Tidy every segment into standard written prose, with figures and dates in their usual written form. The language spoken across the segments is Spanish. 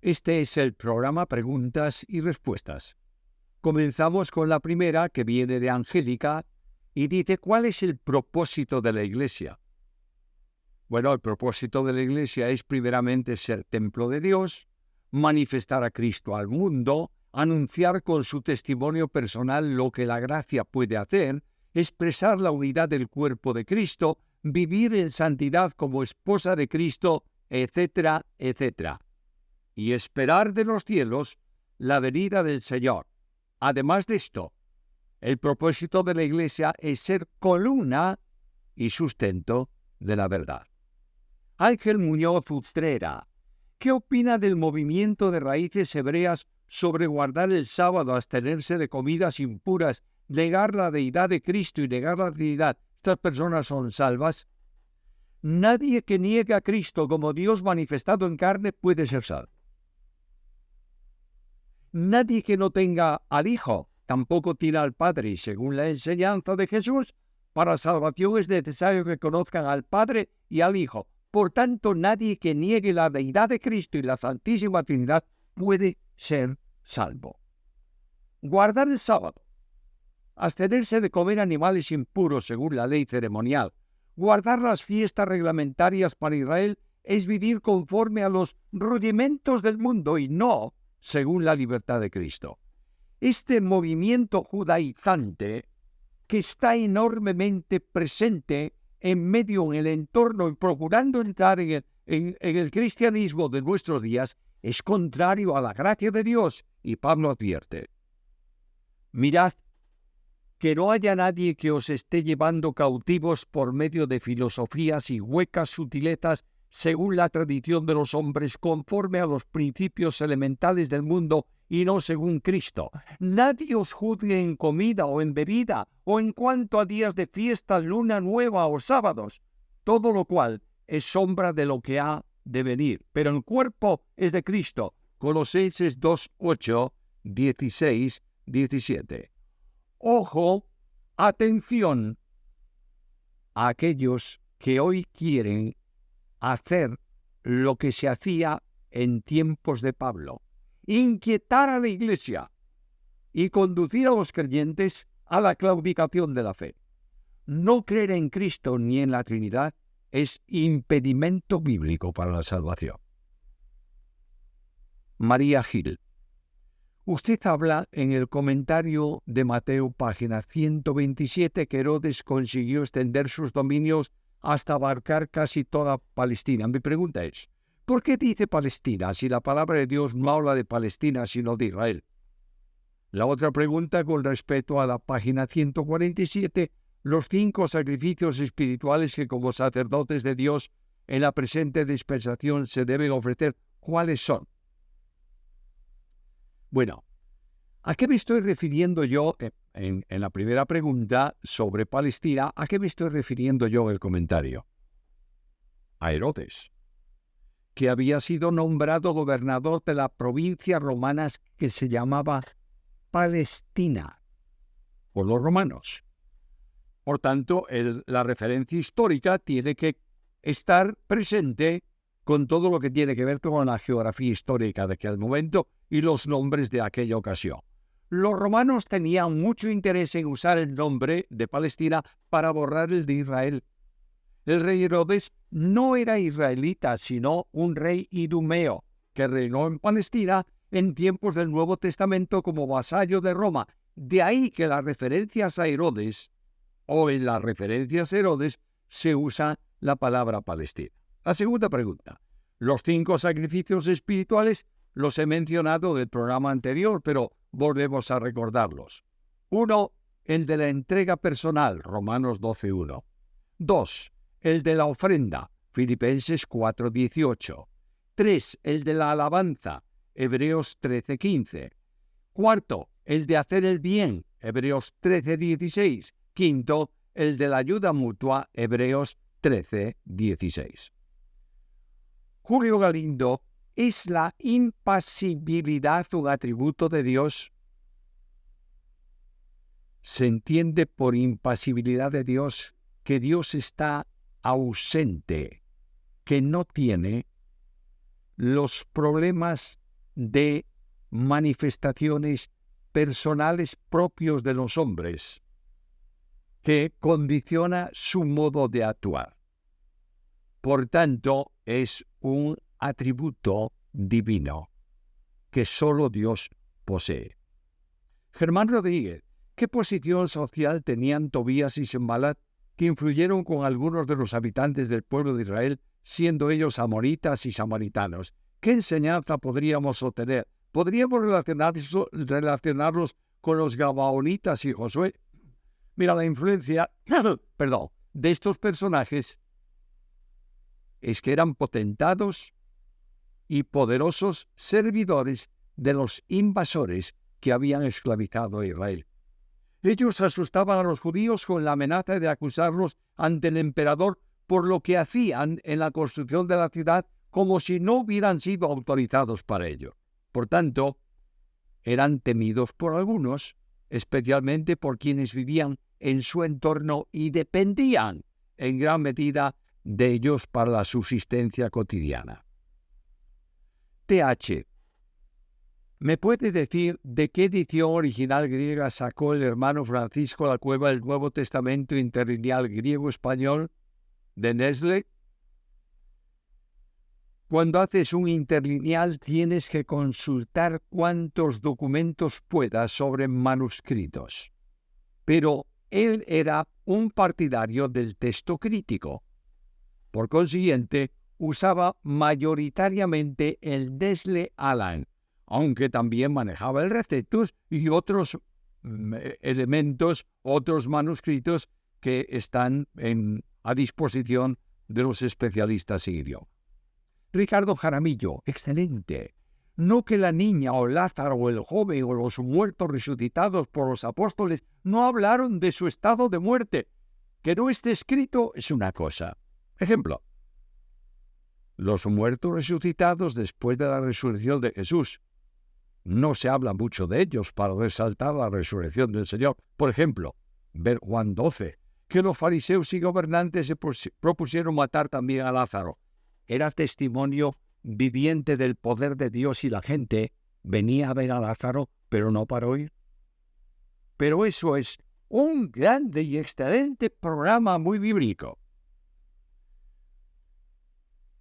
Este es el programa Preguntas y Respuestas. Comenzamos con la primera, que viene de Angélica, y dice: ¿cuál es el propósito de la Iglesia? Bueno, el propósito de la Iglesia es primeramente ser templo de Dios, manifestar a Cristo al mundo, anunciar con su testimonio personal lo que la gracia puede hacer, expresar la unidad del cuerpo de Cristo, vivir en santidad como esposa de Cristo, etcétera, etcétera. Y esperar de los cielos la venida del Señor. Además de esto, el propósito de la Iglesia es ser columna y sustento de la verdad. Ángel Muñoz Ustrera, ¿qué opina del movimiento de raíces hebreas sobre guardar el sábado, abstenerse de comidas impuras, negar la deidad de Cristo y negar la Trinidad? ¿Estas personas son salvas? Nadie que niegue a Cristo como Dios manifestado en carne puede ser salvo. Nadie que no tenga al Hijo tampoco tiene al Padre, y según la enseñanza de Jesús, para salvación es necesario que conozcan al Padre y al Hijo. Por tanto, nadie que niegue la deidad de Cristo y la Santísima Trinidad puede ser salvo. Guardar el sábado, abstenerse de comer animales impuros según la ley ceremonial, guardar las fiestas reglamentarias para Israel es vivir conforme a los rudimentos del mundo y no según la libertad de Cristo. Este movimiento judaizante, que está enormemente presente en medio, en el entorno y procurando entrar en el cristianismo de nuestros días, es contrario a la gracia de Dios. Y Pablo advierte: mirad que no haya nadie que os esté llevando cautivos por medio de filosofías y huecas sutilezas según la tradición de los hombres, conforme a los principios elementales del mundo y no según Cristo. Nadie os juzgue en comida o en bebida, o en cuanto a días de fiesta, luna nueva o sábados, todo lo cual es sombra de lo que ha de venir, pero el cuerpo es de Cristo. Colosenses 2:8, 16, 17. Ojo, atención a aquellos que hoy quieren hacer lo que se hacía en tiempos de Pablo: inquietar a la Iglesia y conducir a los creyentes a la claudicación de la fe. No creer en Cristo ni en la Trinidad es impedimento bíblico para la salvación. María Gil, usted habla en el comentario de Mateo, página 127, que Herodes consiguió extender sus dominios hasta abarcar casi toda Palestina. Mi pregunta es: ¿por qué dice Palestina si la palabra de Dios no habla de Palestina sino de Israel? La otra pregunta, con respecto a la página 147, los 5 sacrificios espirituales que como sacerdotes de Dios en la presente dispensación se deben ofrecer, ¿cuáles son? Bueno, ¿a qué me estoy refiriendo yo en la primera pregunta sobre Palestina? ¿A qué me estoy refiriendo yo en el comentario? A Herodes, que había sido nombrado gobernador de la provincia romana que se llamaba Palestina por los romanos. Por tanto, la referencia histórica tiene que estar presente con todo lo que tiene que ver con la geografía histórica de aquel momento y los nombres de aquella ocasión. Los romanos tenían mucho interés en usar el nombre de Palestina para borrar el de Israel. El rey Herodes no era israelita, sino un rey idumeo, que reinó en Palestina en tiempos del Nuevo Testamento como vasallo de Roma. De ahí que las referencias a Herodes, o en las referencias a Herodes, se usa la palabra Palestina. La segunda pregunta: los 5 sacrificios espirituales los he mencionado en el programa anterior, pero volvemos a recordarlos. 1. El de la entrega personal, Romanos 12:1. 2. El de la ofrenda, Filipenses 4:18. 3. El de la alabanza, Hebreos 13:15. 4. El de hacer el bien, Hebreos 13:16. 5. El de la ayuda mutua, Hebreos 13:16. Julio Galindo, ¿es la impasibilidad un atributo de Dios? Se entiende por impasibilidad de Dios que Dios está ausente, que no tiene los problemas de manifestaciones personales propios de los hombres que condiciona su modo de actuar. Por tanto, es un atributo divino que solo Dios posee. Germán Rodríguez, ¿qué posición social tenían Tobías y Sanballat que influyeron con algunos de los habitantes del pueblo de Israel, siendo ellos amonitas y samaritanos? ¿Qué enseñanza podríamos obtener? ¿Podríamos relacionarlos con los gabaonitas y Josué? Mira, la influencia, de estos personajes es que eran potentados y poderosos servidores de los invasores que habían esclavizado a Israel. Ellos asustaban a los judíos con la amenaza de acusarlos ante el emperador por lo que hacían en la construcción de la ciudad, como si no hubieran sido autorizados para ello. Por tanto, eran temidos por algunos, especialmente por quienes vivían en su entorno y dependían en gran medida de ellos para la subsistencia cotidiana. TH. ¿Me puede decir de qué edición original griega sacó el hermano Francisco La Cueva el Nuevo Testamento interlineal griego-español de Nestle? Cuando haces un interlineal tienes que consultar cuantos documentos puedas sobre manuscritos. Pero él era un partidario del texto crítico. Por consiguiente, usaba mayoritariamente el Nestle Aland, aunque también manejaba el Receptus y otros elementos, otros manuscritos que están a disposición de los especialistas en idioma. Ricardo Jaramillo, excelente. No que la niña o Lázaro o el joven o los muertos resucitados por los apóstoles no hablaron de su estado de muerte. Que no esté escrito es una cosa. Ejemplo. Los muertos resucitados después de la resurrección de Jesús. No se habla mucho de ellos para resaltar la resurrección del Señor. Por ejemplo, ver Juan 12, que los fariseos y gobernantes se propusieron matar también a Lázaro. Era testimonio viviente del poder de Dios y la gente venía a ver a Lázaro, pero no para oír. Pero eso es un grande y excelente programa muy bíblico.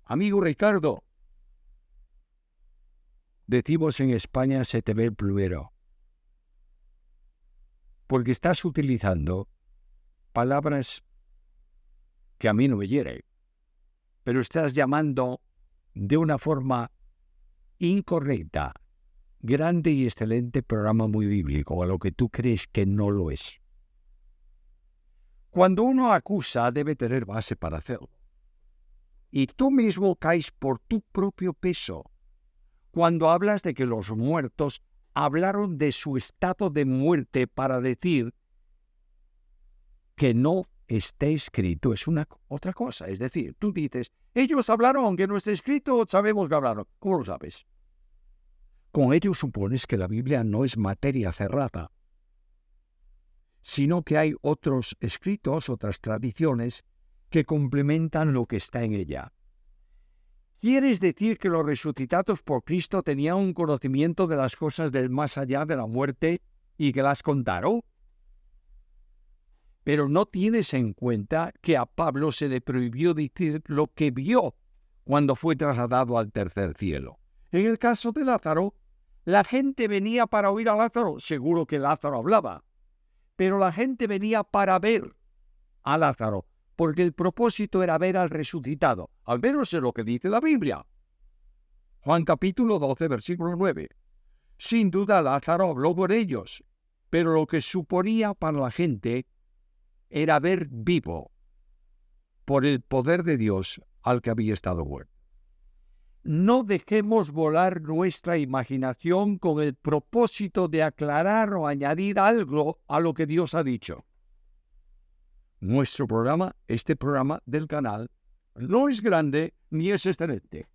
Amigo Ricardo, decimos en España se te ve el pluero, porque estás utilizando palabras que a mí no me hieren, pero estás llamando de una forma incorrecta, grande y excelente programa muy bíblico, a lo que tú crees que no lo es. Cuando uno acusa, debe tener base para hacerlo. Y tú mismo caes por tu propio peso cuando hablas de que los muertos hablaron de su estado de muerte para decir que no está escrito es otra cosa. Es decir, tú dices, ellos hablaron aunque no esté escrito, sabemos que hablaron. ¿Cómo lo sabes? Con ello supones que la Biblia no es materia cerrada, sino que hay otros escritos, otras tradiciones que complementan lo que está en ella. ¿Quieres decir que los resucitados por Cristo tenían un conocimiento de las cosas del más allá de la muerte y que las contaron? Pero no tienes en cuenta que a Pablo se le prohibió decir lo que vio cuando fue trasladado al tercer cielo. En el caso de Lázaro, la gente venía para oír a Lázaro, seguro que Lázaro hablaba, pero la gente venía para ver a Lázaro, porque el propósito era ver al resucitado, al menos es lo que dice la Biblia. Juan capítulo 12, versículo 9. Sin duda Lázaro habló por ellos, pero lo que suponía para la gente era ver vivo por el poder de Dios al que había estado muerto. No dejemos volar nuestra imaginación con el propósito de aclarar o añadir algo a lo que Dios ha dicho. Nuestro programa, este programa del canal, no es grande ni es excelente,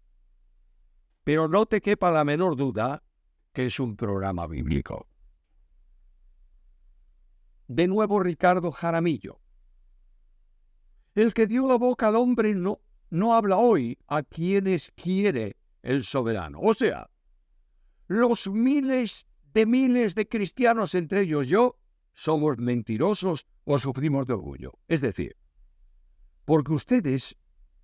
pero no te quepa la menor duda que es un programa bíblico. De nuevo Ricardo Jaramillo. El que dio la boca al hombre no habla hoy a quienes quiere el soberano. O sea, los miles de cristianos, entre ellos yo, somos mentirosos o sufrimos de orgullo. Es decir, porque ustedes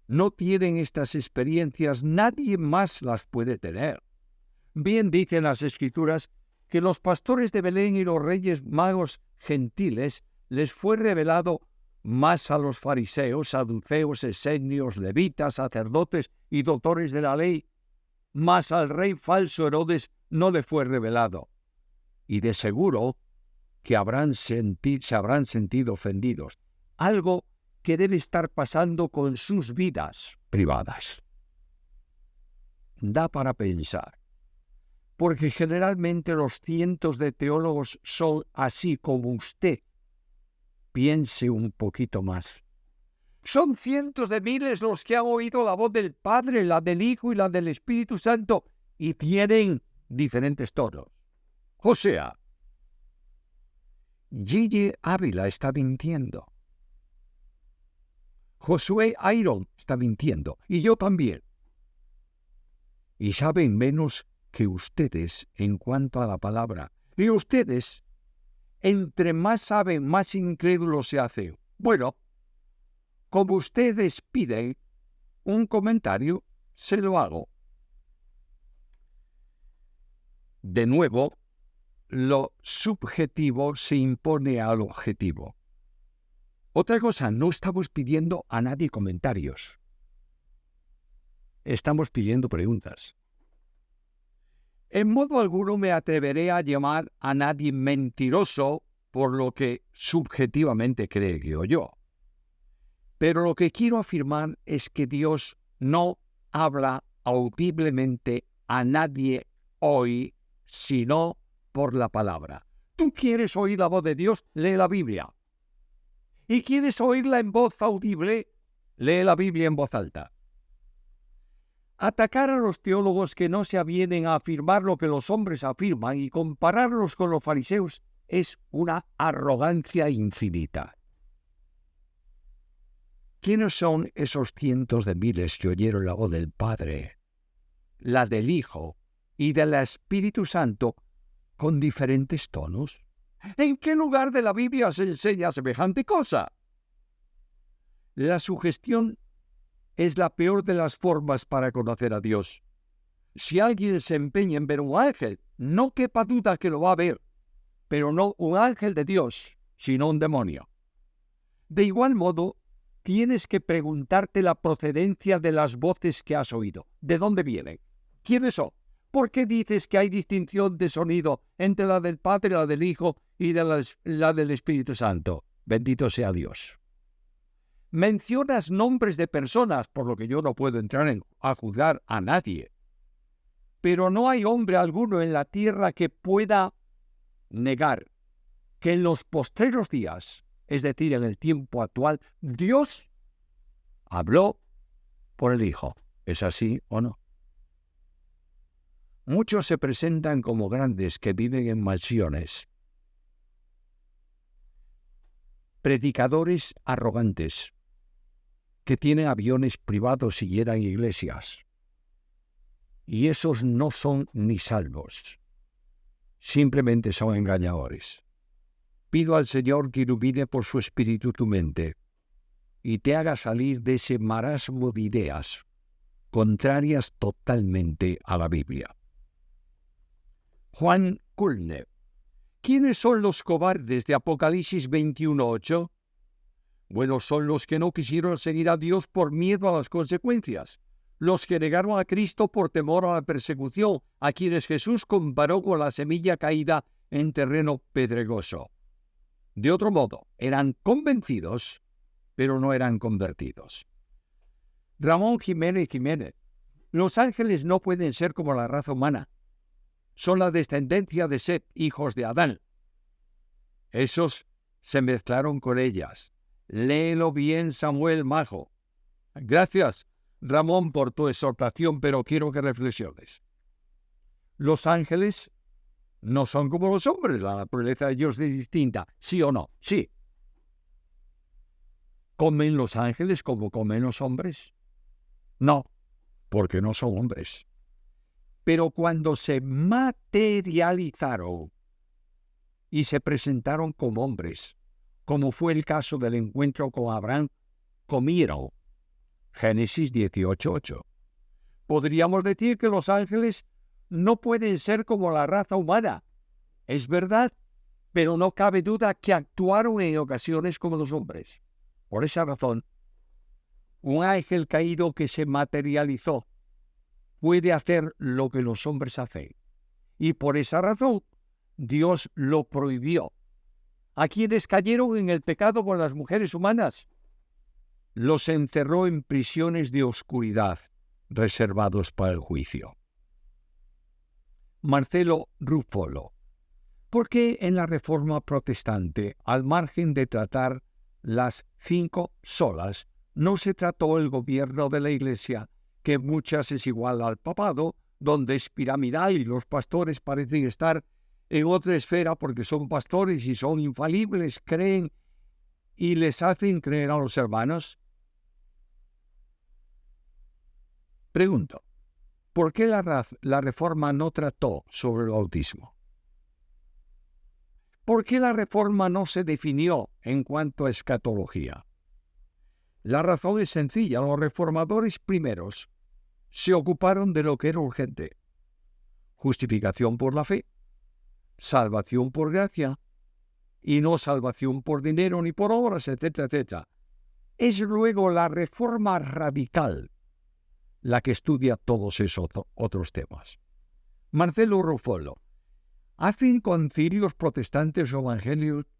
no tienen estas experiencias, nadie más las puede tener. Bien dicen las Escrituras que los pastores de Belén y los reyes magos gentiles les fue revelado más a los fariseos, saduceos, esenios, levitas, sacerdotes y doctores de la ley, mas al rey falso Herodes no le fue revelado. Y de seguro que se habrán sentido ofendidos, algo que debe estar pasando con sus vidas privadas. Da para pensar, porque generalmente los cientos de teólogos son así como usted. Piense un poquito más. Son cientos de miles los que han oído la voz del Padre, la del Hijo y la del Espíritu Santo, y tienen diferentes tonos. O sea, Gigi Ávila está mintiendo. Josué Iron está mintiendo, y yo también. Y saben menos que ustedes en cuanto a la palabra. Y ustedes, entre más saben, más incrédulos se hacen. Bueno, como ustedes piden un comentario, se lo hago. De nuevo, lo subjetivo se impone al objetivo. Otra cosa, no estamos pidiendo a nadie comentarios. Estamos pidiendo preguntas. En modo alguno me atreveré a llamar a nadie mentiroso por lo que subjetivamente cree que yo. Pero lo que quiero afirmar es que Dios no habla audiblemente a nadie hoy, sino por la palabra. ¿Tú quieres oír la voz de Dios? Lee la Biblia. ¿Y quieres oírla en voz audible? Lee la Biblia en voz alta. Atacar a los teólogos que no se avienen a afirmar lo que los hombres afirman y compararlos con los fariseos es una arrogancia infinita. ¿Quiénes son esos cientos de miles que oyeron la voz del Padre, la del Hijo y del Espíritu Santo con diferentes tonos? ¿En qué lugar de la Biblia se enseña semejante cosa? La sugestión es la peor de las formas para conocer a Dios. Si alguien se empeña en ver un ángel, no quepa duda que lo va a ver, pero no un ángel de Dios, sino un demonio. De igual modo, tienes que preguntarte la procedencia de las voces que has oído. ¿De dónde vienen? ¿Quiénes son? ¿Por qué dices que hay distinción de sonido entre la del Padre, la del Hijo y la del Espíritu Santo? Bendito sea Dios. Mencionas nombres de personas, por lo que yo no puedo entrar a juzgar a nadie. Pero no hay hombre alguno en la tierra que pueda negar que en los postreros días, es decir, en el tiempo actual, Dios habló por el Hijo. ¿Es así o no? Muchos se presentan como grandes que viven en mansiones. Predicadores arrogantes que tienen aviones privados y llenan iglesias. Y esos no son ni salvos. Simplemente son engañadores. Pido al Señor que ilumine por su espíritu tu mente y te haga salir de ese marasmo de ideas contrarias totalmente a la Biblia. Juan Culner. ¿Quiénes son los cobardes de Apocalipsis 21:8? Bueno, son los que no quisieron seguir a Dios por miedo a las consecuencias, los que negaron a Cristo por temor a la persecución, a quienes Jesús comparó con la semilla caída en terreno pedregoso. De otro modo, eran convencidos, pero no eran convertidos. Ramón Jiménez Jiménez. Los ángeles no pueden ser como la raza humana. Son la descendencia de Set, hijos de Adán. Esos se mezclaron con ellas. Léelo bien, Samuel Majo. Gracias, Ramón, por tu exhortación, pero quiero que reflexiones. Los ángeles no son como los hombres, la naturaleza de Dios es distinta, ¿sí o no? Sí. ¿Comen los ángeles como comen los hombres? No, porque no son hombres. Pero cuando se materializaron y se presentaron como hombres, como fue el caso del encuentro con Abraham, comieron. Génesis 18:8. Podríamos decir que los ángeles no pueden ser como la raza humana. Es verdad, pero no cabe duda que actuaron en ocasiones como los hombres. Por esa razón, un ángel caído que se materializó puede hacer lo que los hombres hacen. Y por esa razón, Dios lo prohibió. A quienes cayeron en el pecado con las mujeres humanas, los encerró en prisiones de oscuridad, reservados para el juicio. Marcelo Ruffolo. ¿Por qué en la Reforma Protestante, al margen de tratar las 5 solas, no se trató el gobierno de la Iglesia, que en muchas es igual al papado, donde es piramidal y los pastores parecen estar en otra esfera porque son pastores y son infalibles, creen y les hacen creer a los hermanos? Pregunto, ¿por qué la Reforma no trató sobre el bautismo? ¿Por qué la Reforma no se definió en cuanto a escatología? La razón es sencilla. Los reformadores primeros se ocuparon de lo que era urgente: justificación por la fe, salvación por gracia, y no salvación por dinero ni por obras, etcétera, etcétera. Es luego la Reforma radical la que estudia todos esos otros temas. Marcelo Ruffolo. ¿Hacen concilios protestantes o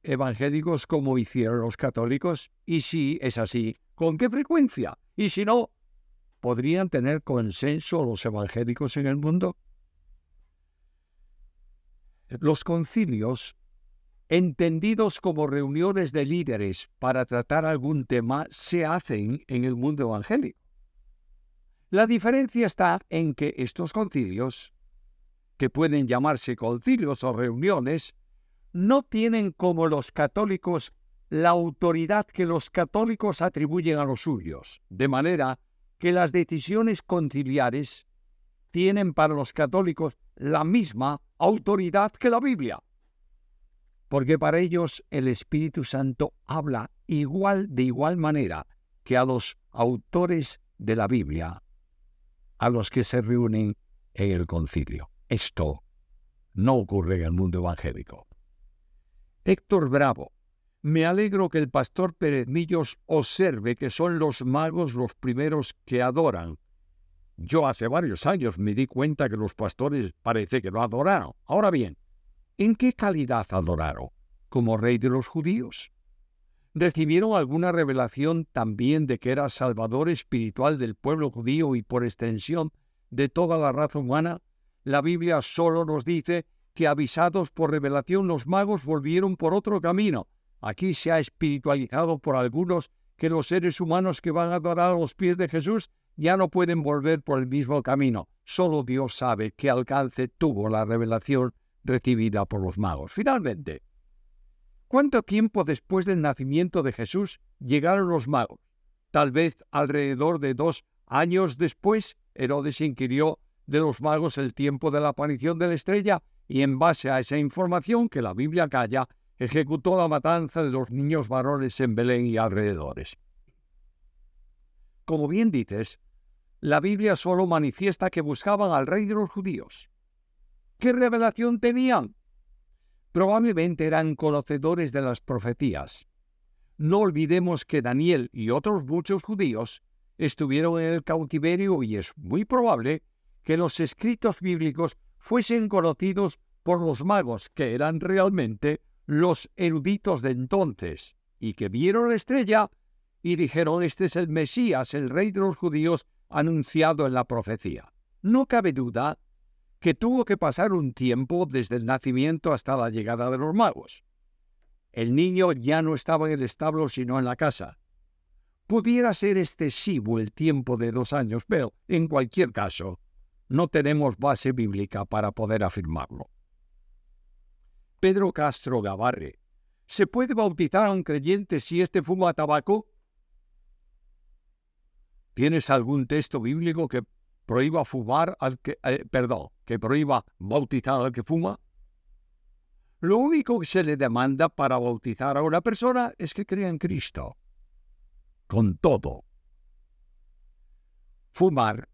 evangélicos como hicieron los católicos? Y si es así, ¿con qué frecuencia? Y si no, ¿podrían tener consenso los evangélicos en el mundo? Los concilios, entendidos como reuniones de líderes para tratar algún tema, se hacen en el mundo evangélico. La diferencia está en que estos concilios, que pueden llamarse concilios o reuniones, no tienen como los católicos la autoridad que los católicos atribuyen a los suyos, de manera que las decisiones conciliares tienen para los católicos la misma autoridad que la Biblia, porque para ellos el Espíritu Santo habla de igual manera que a los autores de la Biblia, a los que se reúnen en el concilio. Esto no ocurre en el mundo evangélico. Héctor Bravo. Me alegro que el pastor Pérez Millos observe que son los magos los primeros que adoran. Yo hace varios años me di cuenta que los pastores parece que no adoraron. Ahora bien, ¿en qué calidad adoraron? ¿Como rey de los judíos? ¿Recibieron alguna revelación también de que era salvador espiritual del pueblo judío y por extensión de toda la raza humana? La Biblia solo nos dice que avisados por revelación los magos volvieron por otro camino. Aquí se ha espiritualizado por algunos que los seres humanos que van a adorar a los pies de Jesús ya no pueden volver por el mismo camino. Solo Dios sabe qué alcance tuvo la revelación recibida por los magos. Finalmente, ¿cuánto tiempo después del nacimiento de Jesús llegaron los magos? Tal vez alrededor de 2 años después. Herodes inquirió de los magos el tiempo de la aparición de la estrella y en base a esa información que la Biblia calla, ejecutó la matanza de los niños varones en Belén y alrededores. Como bien dices, la Biblia solo manifiesta que buscaban al rey de los judíos. ¿Qué revelación tenían? Probablemente eran conocedores de las profecías. No olvidemos que Daniel y otros muchos judíos estuvieron en el cautiverio y es muy probable que los escritos bíblicos fuesen conocidos por los magos, que eran realmente los eruditos de entonces, y que vieron la estrella y dijeron: este es el Mesías, el rey de los judíos, anunciado en la profecía. No cabe duda que tuvo que pasar un tiempo desde el nacimiento hasta la llegada de los magos. El niño ya no estaba en el establo sino en la casa. Pudiera ser excesivo el tiempo de 2 años, pero en cualquier caso no tenemos base bíblica para poder afirmarlo. Pedro Castro Gavarre. ¿Se puede bautizar a un creyente si éste fuma tabaco? ¿Tienes algún texto bíblico que prohíba fumar que prohíba bautizar al que fuma. Lo único que se le demanda para bautizar a una persona es que crea en Cristo. Con todo, fumar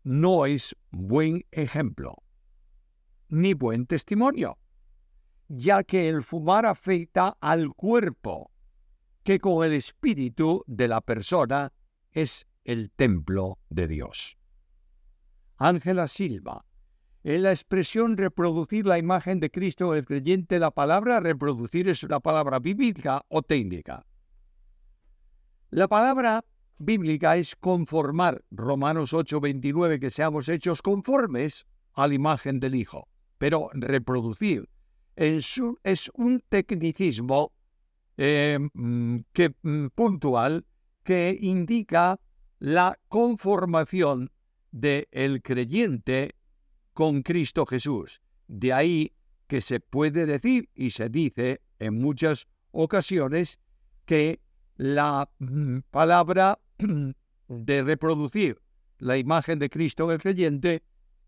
no es buen ejemplo, ni buen testimonio, ya que el fumar afecta al cuerpo, que con el espíritu de la persona es el templo de Dios. Ángela Silva. En la expresión reproducir la imagen de Cristo en el creyente, la palabra reproducir es una palabra bíblica o técnica. La palabra bíblica es conformar, Romanos 8:29, que seamos hechos conformes a la imagen del Hijo. Pero reproducir es un tecnicismo puntual que indica la conformación del creyente con Cristo Jesús. De ahí que se puede decir y se dice en muchas ocasiones que la palabra de reproducir la imagen de Cristo en el creyente,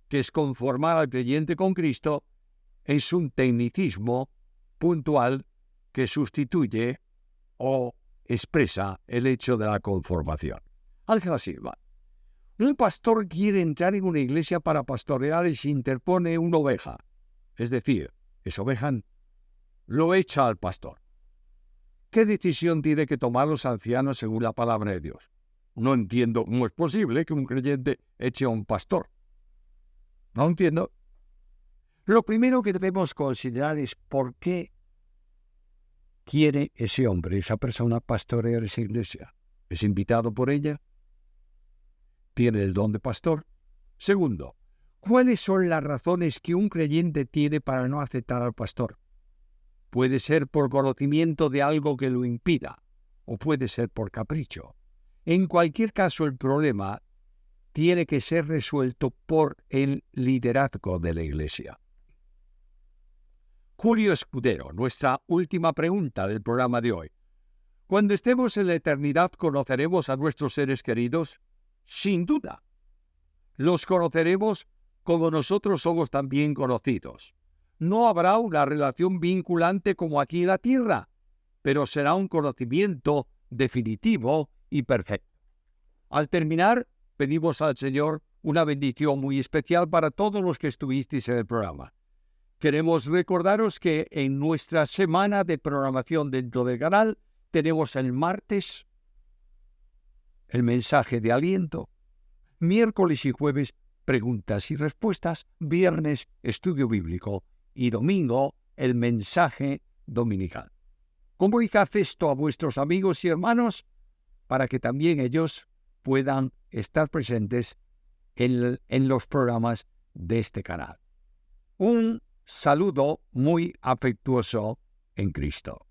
que es conformar al creyente con Cristo, es un tecnicismo puntual que sustituye o expresa el hecho de la conformación. Ángela Silva. Un pastor quiere entrar en una iglesia para pastorear y se interpone una oveja. Es decir, esa oveja lo echa al pastor. ¿Qué decisión tiene que tomar los ancianos según la palabra de Dios? No entiendo cómo es posible que un creyente eche a un pastor. No entiendo. Lo primero que debemos considerar es por qué quiere ese hombre, esa persona, pastorear esa iglesia. ¿Es invitado por ella? ¿Tiene el don de pastor? Segundo, ¿cuáles son las razones que un creyente tiene para no aceptar al pastor? Puede ser por conocimiento de algo que lo impida, o puede ser por capricho. En cualquier caso, el problema tiene que ser resuelto por el liderazgo de la iglesia. Julio Escudero, nuestra última pregunta del programa de hoy. Cuando estemos en la eternidad, ¿conoceremos a nuestros seres queridos? Sin duda. Los conoceremos como nosotros somos también conocidos. No habrá una relación vinculante como aquí en la tierra, pero será un conocimiento definitivo y perfecto. Al terminar, pedimos al Señor una bendición muy especial para todos los que estuvisteis en el programa. Queremos recordaros que en nuestra semana de programación dentro del canal tenemos el martes el mensaje de aliento, miércoles y jueves preguntas y respuestas, viernes estudio bíblico y domingo el mensaje dominical. Comunicad esto a vuestros amigos y hermanos para que también ellos puedan estar presentes en los programas de este canal. Un saludo muy afectuoso en Cristo.